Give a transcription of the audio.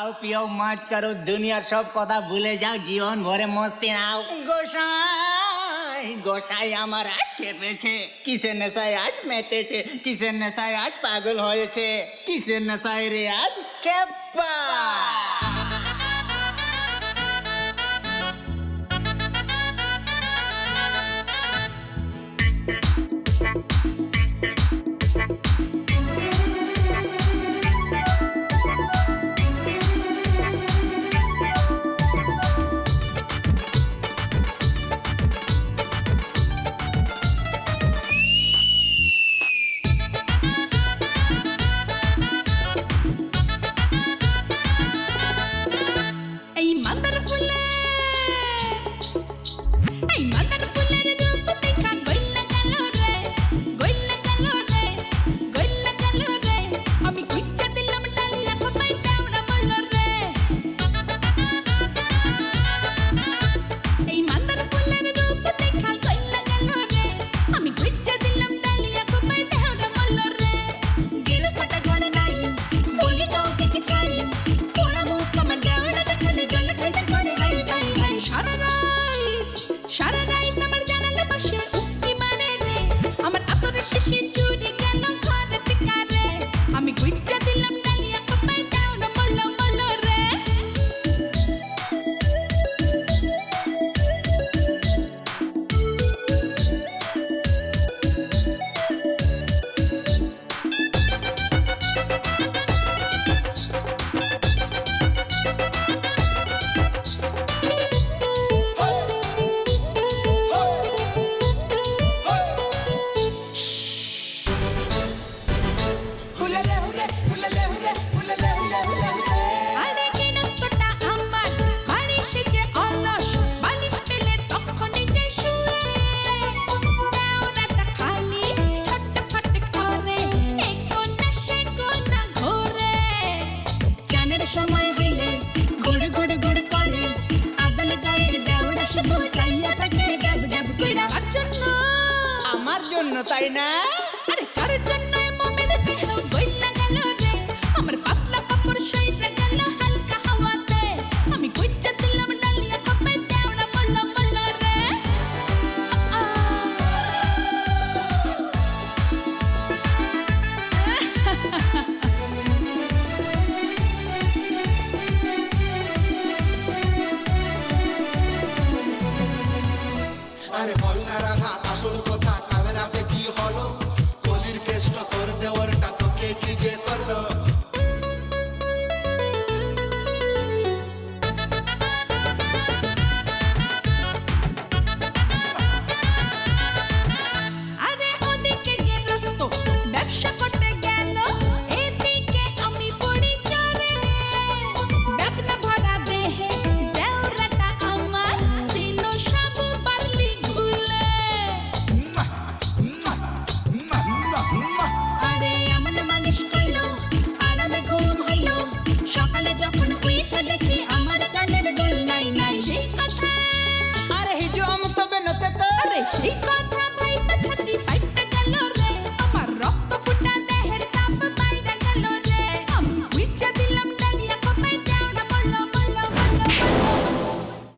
খাও পিও মজ করো, দুনিয়ার সব কথা ভুলে যাও, জীবন ভরে মস্তি নাও। গোসাই গোসাই আমার আজ খেপেছে, কিসের নেশায় আজ মেতেছে, কিসের নেশায় আজ পাগল হয়েছে, কিসের নেশায় রে আজ খেপা। সময় হইলে ঘুরে ঘুরে ঘুরে করে আদল গায়ে দেওড়া শুধু চাইয়া থাকে ডাব ডাব কইরা। আমার জন্য তাই না?